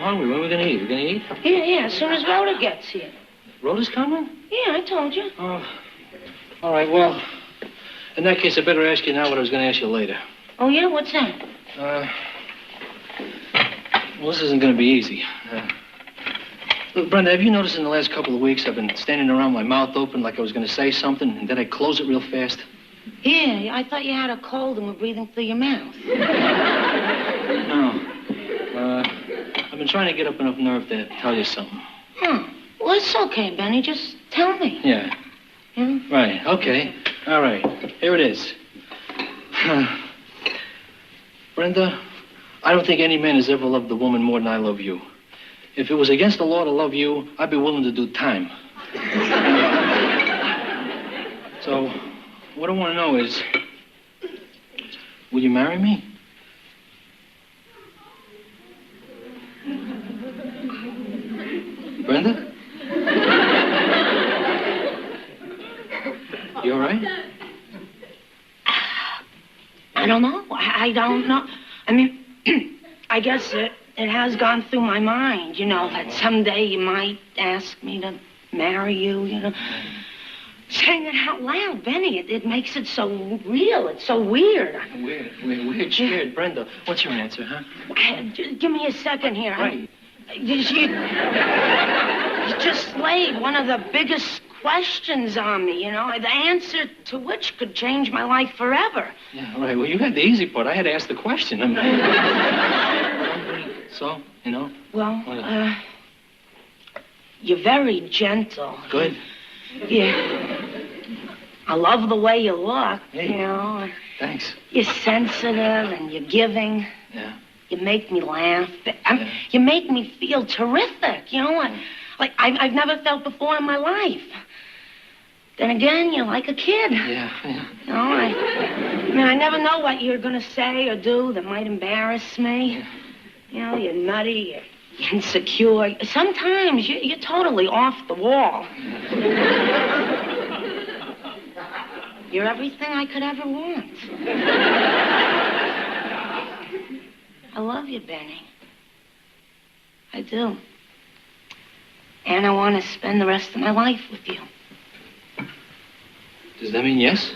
hungry. When are we going to eat? We going to eat? Yeah, as soon as Rhoda gets here. Rhoda's coming? Yeah, I told you. Oh. All right, well, in that case, I better ask you now what I was going to ask you later. Oh, yeah? What's that? Well, this isn't going to be easy. Look, Brenda, have you noticed in the last couple of weeks I've been standing around with my mouth open like I was going to say something, and then I close it real fast? Yeah, I thought you had a cold and were breathing through your mouth. No. I've been trying to get up enough nerve to tell you something. Huh. Well, it's okay, Benny. Just tell me. Yeah. Hmm? Right, okay. All right. Here it is. Brenda, I don't think any man has ever loved a woman more than I love you. If it was against the law to love you, I'd be willing to do time. So, what I want to know is, will you marry me? Brenda? You all right? I don't know. I don't know. I mean, I guess it has gone through my mind, you know, that someday you might ask me to marry you, you know. Saying it out loud, Benny, it makes it so real. It's so weird. Weird, scared. Brenda, what's your answer, huh? Just give me a second here. Right. You just laid one of the biggest questions on me, you know, the answer to which could change my life forever. Yeah, right. Well, you had the easy part. I had to ask the question. I mean, so, you know? Well, you're very gentle. Good. Yeah. I love the way you look, hey, you know. Thanks. You're sensitive and you're giving. Yeah. You make me laugh. You make me feel terrific, you know. Like I've never felt before in my life. Then again, you're like a kid. Yeah. You know, I mean, I never know what you're going to say or do that might embarrass me. Yeah. You know, you're nutty, you're insecure. Sometimes you're totally off the wall. You're everything I could ever want. I love you, Benny. I do. And I want to spend the rest of my life with you. Does that mean yes?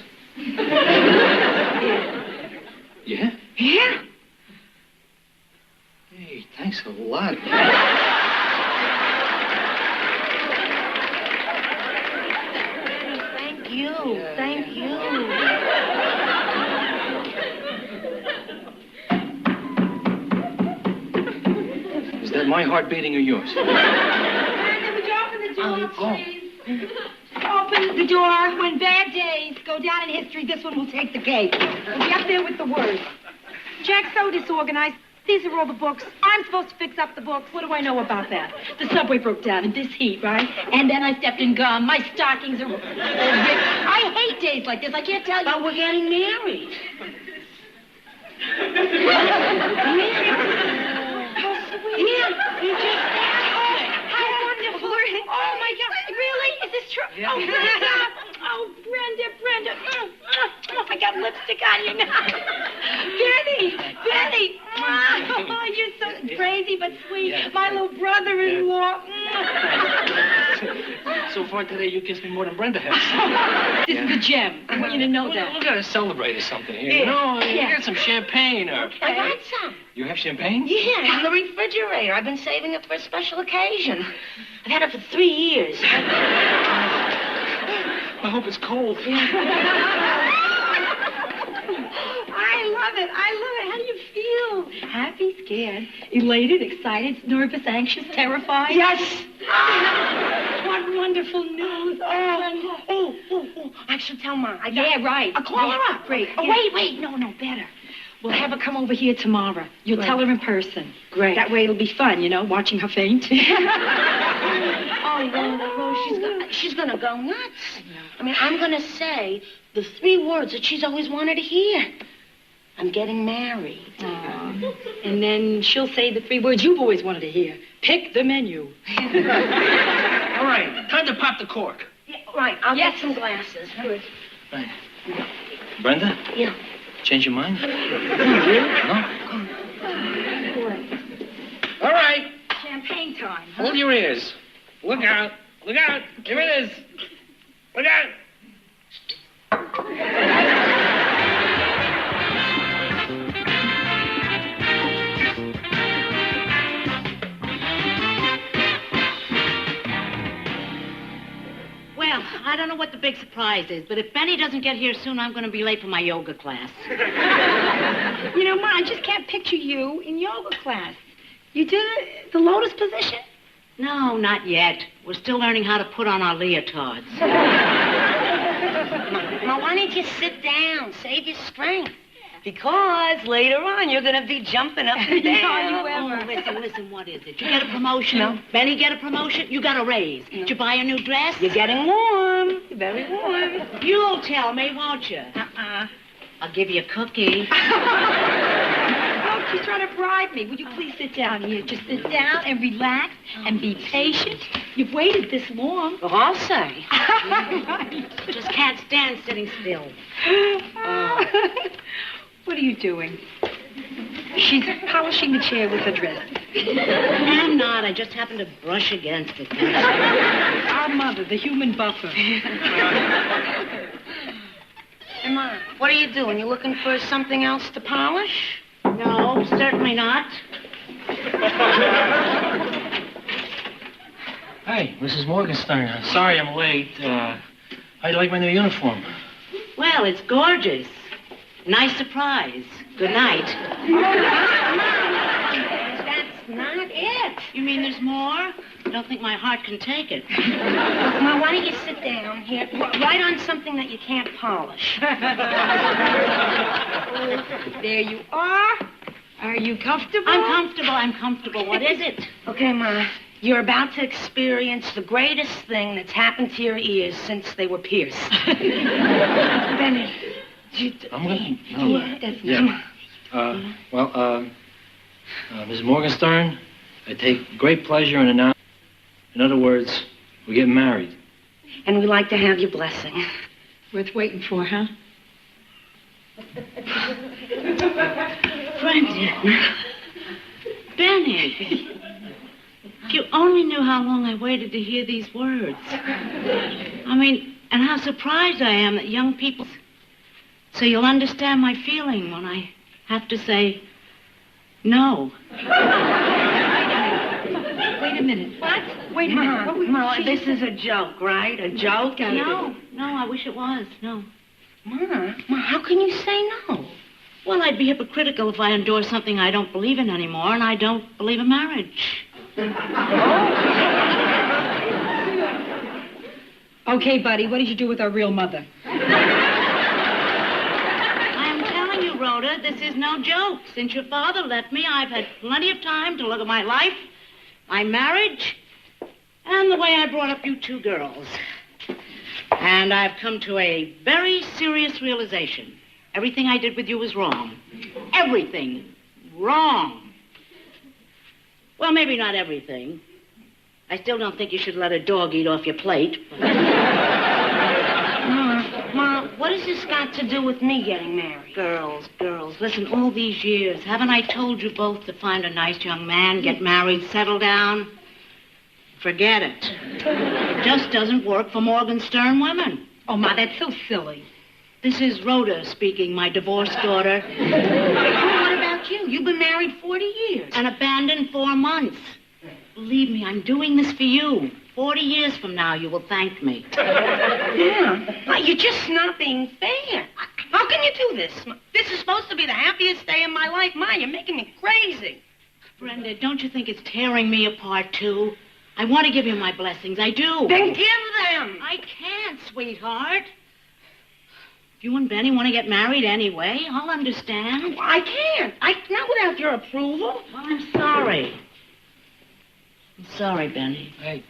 Yeah? Yeah? Hey, thanks a lot. Thank you. Yeah, Thank you. Is that my heart beating or yours? Brenda, would you open the door, please? Open the door. When bad days go down in history, this one will take the cake. We'll be up there with the words. Jack's so disorganized. These are all the books. I'm supposed to fix up the books. What do I know about that? The subway broke down in this heat, right? And then I stepped in gum. My stockings are ripped. I hate days like this. I can't tell you. But we're getting married. Yeah, you just How wonderful. Oh, my God. Really? Is this true? Yeah. Oh, Brenda. Oh, Brenda. Oh, I got lipstick on you now. Benny. Oh, you're so crazy but sweet. Yeah. My little brother-in-law. So far today, you kissed me more than Brenda has. This is a gem. I want you to know that. We gotta celebrate or something here. You know, you get some champagne or... I got some. You have champagne? Yeah, in the refrigerator. I've been saving it for a special occasion. I've had it for 3 years. I hope it's cold. I love it. How do you feel? Happy, scared, elated, excited, nervous, anxious, terrified? Yes. What wonderful news. Oh. I should tell Mom. Yeah, right. I'll call her up. Great. Oh, Yeah. wait. No, better. We'll have her come over here tomorrow. You'll Great. tell her in person. Great. That way it'll be fun, you know, watching her faint. Oh, Rose, she's gonna go nuts. I mean, I'm gonna say the 3 words that she's always wanted to hear. I'm getting married. And then she'll say the 3 words you've always wanted to hear. Pick the menu. All right, time to pop the cork. Yeah, right, I'll get some glasses. Good. Right. Brenda? Yeah. Change your mind? Really? No? All right. champagne time, huh? Hold your ears. Look out. Look out. Here it is. Look out. Well, I don't know what the big surprise is, but if Benny doesn't get here soon, I'm going to be late for my yoga class. You know, Ma, I just can't picture you in yoga class. You do the lotus position? No, not yet. We're still learning how to put on our leotards. Ma, why don't you sit down? Save your strength. Because later on, you're going to be jumping up and down. No, you ever. Oh, listen, what is it? You get a promotion? No. Benny get a promotion? You got a raise. No. Did you buy a new dress? You're getting warm. You're very warm. You'll tell me, won't you? I'll give you a cookie. Look, she's trying to bribe me. Would you please sit down here? Just sit down and relax and be patient. You've waited this long. Well, I'll say. Just can't stand sitting still. What are you doing? She's polishing the chair with her dress. I'm not. I just happened to brush against it. Our mother, the human buffer. Hey, Ma, what are you doing? You looking for something else to polish? No, certainly not. Hey, Mrs. Morgenstern. Sorry I'm late. How do you like my new uniform? Well, it's gorgeous. Nice surprise. Good night. That's not it. You mean there's more? I don't think my heart can take it. Ma, why don't you sit down here? Write on something that you can't polish. There you are. Are you comfortable? I'm comfortable. What is it? Okay, Ma. You're about to experience the greatest thing that's happened to your ears since they were pierced. Benny. I'm going to... No. Yeah, that's Mrs. Morgenstern, I take great pleasure in announcing... In other words, we're getting married. And we'd like to have your blessing. Worth waiting for, huh? Brenda. Benny. If you only knew how long I waited to hear these words. I mean, and how surprised I am that young people... So you'll understand my feeling when I have to say no. Wait a minute. What? Wait a minute. What Ma, this is a joke, right? A joke? No, I wish it was. No. Ma, how can you say no? Well, I'd be hypocritical if I endorsed something I don't believe in anymore, and I don't believe in marriage. Okay, buddy, what did you do with our real mother? Rhoda, this is no joke. Since your father left me, I've had plenty of time to look at my life, my marriage, and the way I brought up you two girls. And I've come to a very serious realization. Everything I did with you was wrong. Everything. Wrong. Well, maybe not everything. I still don't think you should let a dog eat off your plate. Ma, what has this got to do with me getting married? Girls, listen, all these years, haven't I told you both to find a nice young man, get married, settle down? Forget it. It just doesn't work for Morgenstern women. Oh, Ma, that's so silly. This is Rhoda speaking, my divorced daughter. What about you? You've been married 40 years. And abandoned 4 months. Believe me, I'm doing this for you. 40 years from now, you will thank me. Ma, you're just not being fair. How can you do this? This is supposed to be the happiest day of my life. Ma, you're making me crazy. Brenda, don't you think it's tearing me apart, too? I want to give you my blessings. I do. Then give them. I can't, sweetheart. If you and Benny want to get married anyway, I'll understand. I can't. Not without your approval. Well, I'm sorry. I'm sorry, Benny. Hey.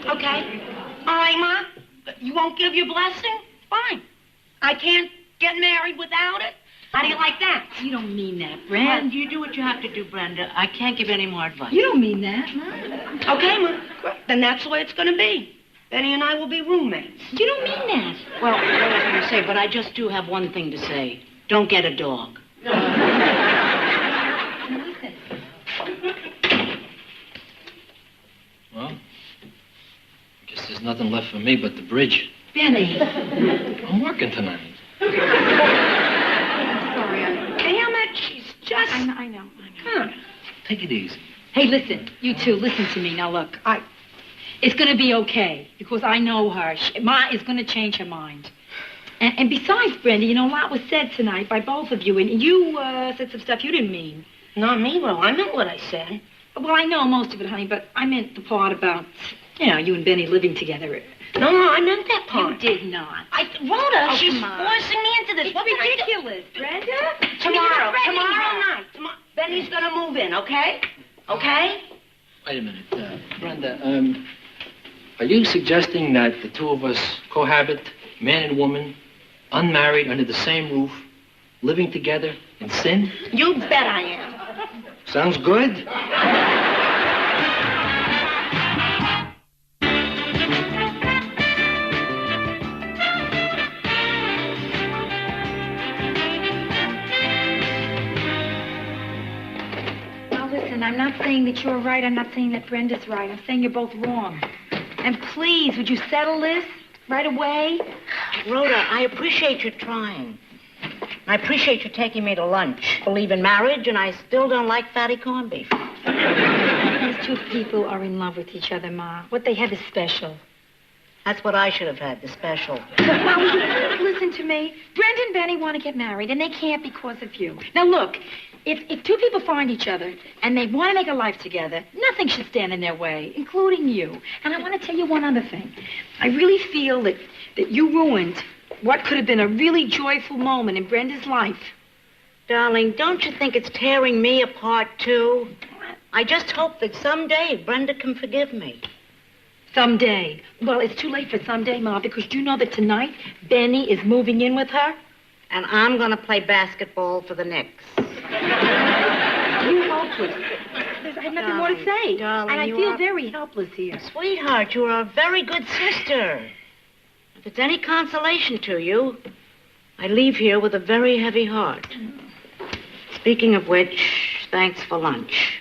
Okay. All right, Ma. You won't give your blessing? Fine. I can't get married without it? How do you like that? You don't mean that, Brenda. You do what you have to do, Brenda. I can't give any more advice. You don't mean that, Ma. Okay, Ma. Then that's the way it's going to be. Benny and I will be roommates. You don't mean that. Well, I don't know what to say, but I just do have one thing to say. Don't get a dog. nothing left for me but the bridge. Benny. I'm working tonight. I'm sorry. Damn it, she's just... I know. Huh. Take it easy. Hey, listen, you two, listen to me. Now, look, it's going to be okay, because I know her. Ma is going to change her mind. And besides, Brenda, you know, a lot was said tonight by both of you, and you said some stuff you didn't mean. Not me, Ro. I meant what I said. Well, I know most of it, honey, but I meant the part about, you know, you and Benny living together. No, I meant that part. You did not. Rhoda, Oh, she's come on. forcing me into this. It's What can I do? ridiculous, Brenda. Tomorrow night. Benny's gonna move in, okay? Okay? Wait a minute. Brenda, are you suggesting that the two of us cohabit, man and woman, unmarried, under the same roof, living together in sin? You bet I am. Sounds good. Now, listen, I'm not saying that you're right. I'm not saying that Brenda's right. I'm saying you're both wrong. And please, would you settle this right away? Rhoda, I appreciate you trying. I appreciate you taking me to lunch. Believe in marriage, and I still don't like fatty corned beef. These two people are in love with each other, Ma. What they have is special. That's what I should have had, the special. Now, will you please listen to me? Brenda and Benny want to get married, and they can't because of you. Now, look, if two people find each other and they want to make a life together, nothing should stand in their way, including you. And I want to tell you one other thing. I really feel that you ruined what could have been a really joyful moment in Brenda's life. Darling, don't you think it's tearing me apart, too? I just hope that someday Brenda can forgive me. Someday. Well, it's too late for someday, Ma, because you know that tonight Benny is moving in with her. And I'm going to play basketball for the Knicks. You're helpless. I have nothing more to say. Darling, and I you feel are- very helpless here. Sweetheart, you are a very good sister. If it's any consolation to you, I leave here with a very heavy heart. Speaking of which, thanks for lunch.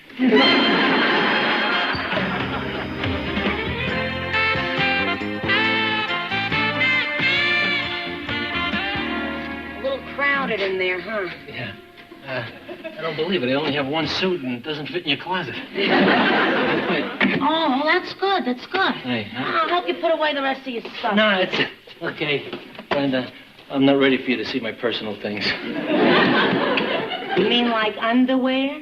A little crowded in there, huh? Yeah. I don't believe it. I only have one suit and it doesn't fit in your closet. Oh, that's good. That's good. Hey, I'll help you put away the rest of your stuff. No, it's okay. Brenda, I'm not ready for you to see my personal things. You mean like underwear?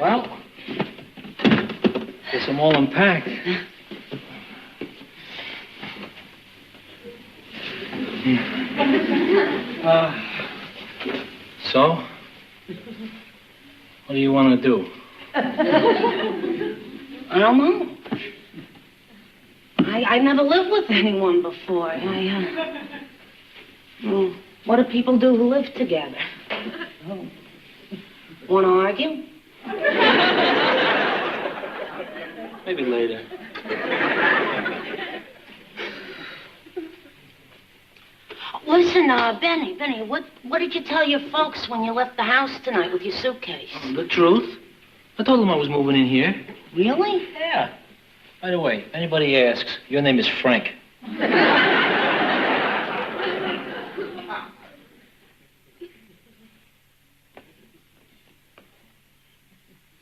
Well, guess I'm all unpacked. So? What do you want to do? I don't know. I never lived with anyone before. What do people do who live together? Want to argue? Maybe later. Listen, Benny, what did you tell your folks when you left the house tonight with your suitcase? The truth? I told them I was moving in here. Really? Yeah. By the way, if anybody asks, your name is Frank.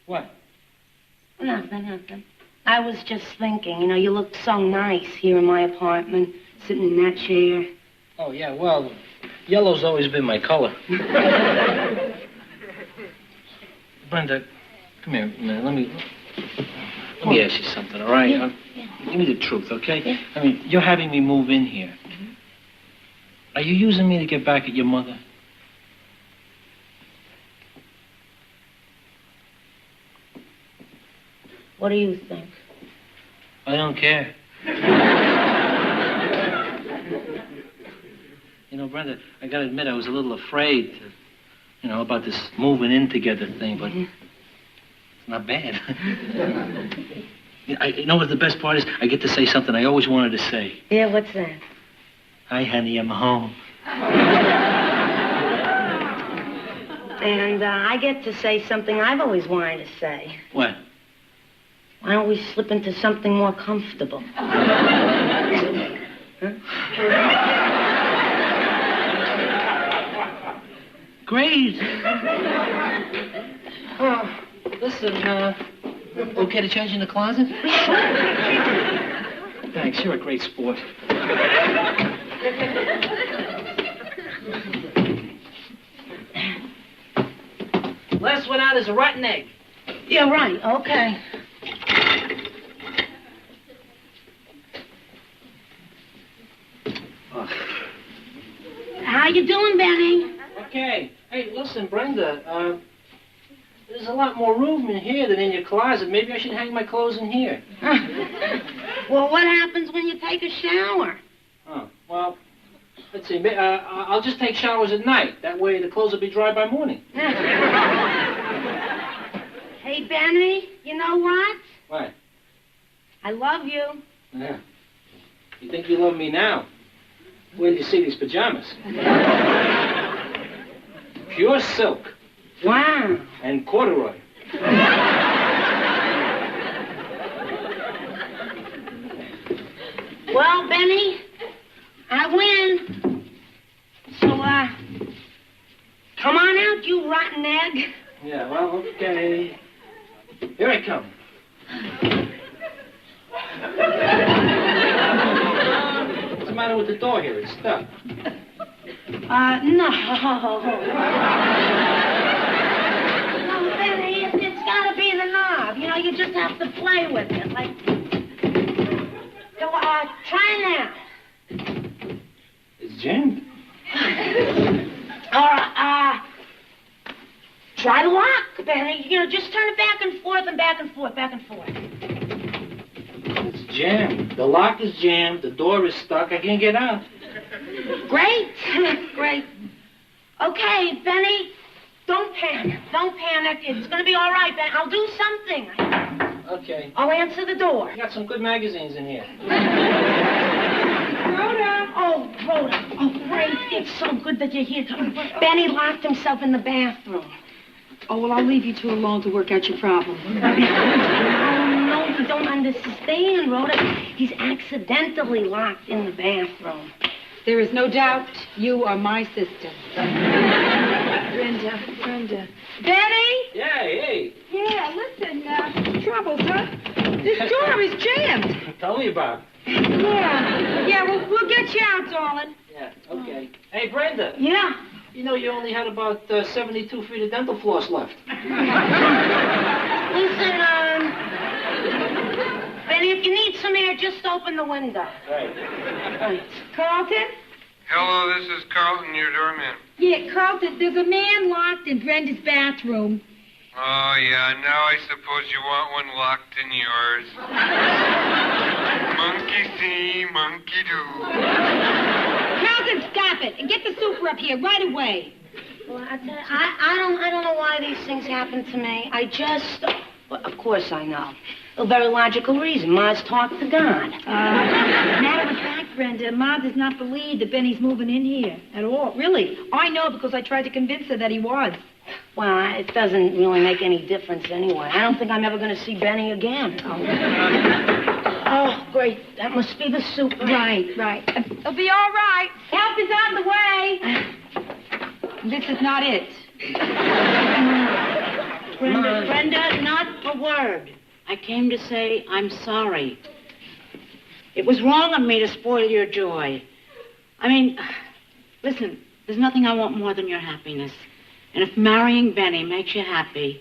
What? Nothing. I was just thinking, you looked so nice here in my apartment, sitting in that chair. Oh, yeah, well, yellow's always been my color. Brenda, come here a minute. Let me ask you something, all right? Yeah. Give me the truth, okay? Yeah. I mean, you're having me move in here. Mm-hmm. Are you using me to get back at your mother? What do you think? I don't care. Brenda, I gotta admit I was a little afraid, about this moving in together thing, but it's not bad. You know what the best part is? I get to say something I always wanted to say. Yeah, what's that? Hi, honey, I'm home. And I get to say something I've always wanted to say. What? Why don't we slip into something more comfortable? Huh? Great. Oh, listen, okay to change in the closet? Thanks, you're a great sport. Last one out is a rotten egg. Yeah, right, okay. Oh. How you doing, Benny? Okay. Hey, listen, Brenda, there's a lot more room in here than in your closet. Maybe I should hang my clothes in here. Well, what happens when you take a shower? Oh, well, let's see. I'll just take showers at night. That way the clothes will be dry by morning. Hey, Benny, you know what? What? I love you. Yeah. You think you love me now? Where do you see these pajamas? Pure silk. Wow. And corduroy. Well, Benny, I win. So, come on out, you rotten egg. Yeah, well, okay. Here I come. What's the matter with the door here? It's stuck. No. No, Benny, it's gotta be the knob. You know, you just have to play with it. Like, so, try now. It's jammed. All right, try the lock, Benny. You know, just turn it back and forth and back and forth, back and forth. It's jammed. The lock is jammed. The door is stuck. I can't get out. Great. Great. Okay, Benny, don't panic. Don't panic. It's going to be all right, Benny. I'll do something. Okay. I'll answer the door. I got some good magazines in here. Rhoda. Oh, Rhoda. Oh, great. It's so good that you're here. Benny locked himself in the bathroom. Oh, well, I'll leave you two alone to work out your problem. No, you don't understand, Rhoda. He's accidentally locked in the bathroom. There is no doubt you are my sister. Brenda. Benny? Yeah, hey. Yeah, listen, troubles, huh? This door is jammed. Tell me about it. Yeah, we'll get you out, darling. Yeah, okay. Hey, Brenda. Yeah. You know you only had about 72 feet of dental floss left. Listen, Benny, if you need some air, just open the window. Right. Carlton? Hello, this is Carlton, your doorman. Yeah, Carlton, there's a man locked in Brenda's bathroom. Oh, yeah, now I suppose you want one locked in yours. Monkey see, monkey do. Carlton, stop it, and get the super up here right away. Well, I don't know why these things happen to me. Well, of course I know. A very logical reason. Ma's talked to God. Matter of fact, Brenda, Ma does not believe that Benny's moving in here at all. Really. I know because I tried to convince her that he was. Well, it doesn't really make any difference anyway. I don't think I'm ever going to see Benny again. Oh, great. That must be the soup. Right. It'll be all right. Help is on the way. This is not it. Brenda, not a word. I came to say I'm sorry. It was wrong of me to spoil your joy. I mean, listen, there's nothing I want more than your happiness. And if marrying Benny makes you happy,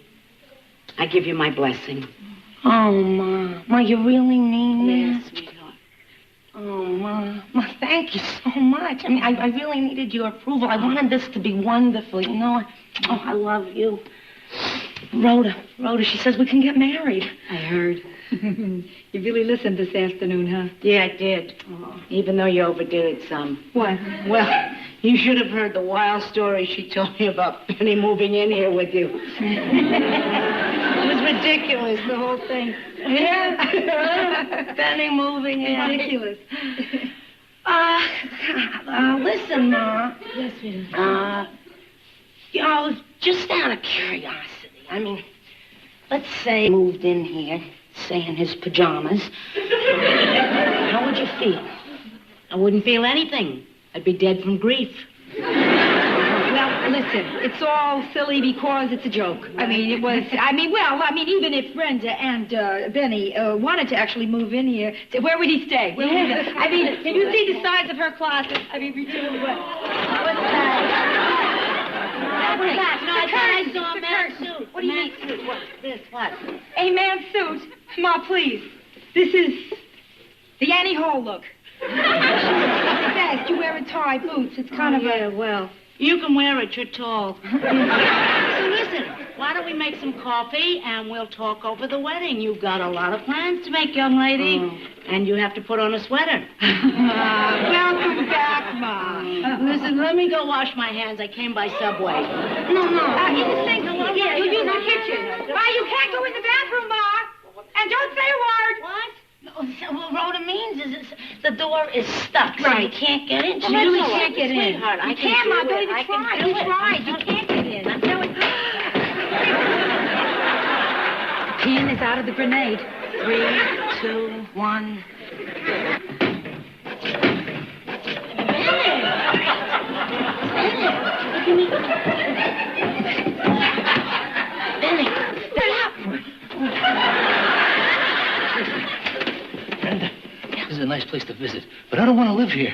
I give you my blessing. Oh, Ma. Ma, you really mean Yes, that? sweetheart. Oh, Ma, thank you so much. I mean, I really needed your approval. I wanted this to be wonderful, you know? I love you. Rhoda, she says we can get married. I heard. You really listened this afternoon, huh? Yeah, I did. Oh. Even though you overdid it some. What? Well, you should have heard the wild story she told me about Benny moving in here with you. It was ridiculous, the whole thing. Yeah? Benny moving in. Ridiculous. Listen, Ma. Yes, sweetheart. You know, just out of curiosity. I mean, let's say he moved in here. say in his pajamas, how would you feel? I wouldn't feel anything. I'd be dead from grief. Well, listen, it's all silly because it's a joke. I mean, even if Brenda and Benny wanted to actually move in here, where would he stay? Where would he, I mean, you see the size of her closet. I mean, what's that? What's that? No, I thought I saw a man's curtain. suit. What do you mean? Man's suit. What's this? What? A man's suit. Ma, please. This is the Annie Hall look. It's best. You wear a tie, boots. It's kind of yeah, well, you can wear it. You're tall. So listen, why don't we make some coffee and we'll talk over the wedding? You've got a lot of plans to make, young lady. And you have to put on a sweater. welcome back, Ma. Listen, let me go wash my hands. I came by subway. No. In the sink. Yeah, you use the kitchen. Ma, you can't go in the bathroom, Ma. And don't say a word. What? What Rhoda means is the door is stuck, so you can't get in. Well, You really that's all right, can't get in. sweetheart. I You can can't, do Ma. it. Don't even I can try. do You it. tried. You can't get in. I'm telling you. Pin is out of the grenade. 3, 2, 1. Benny. Brenda, this is a nice place to visit, but I don't want to live here.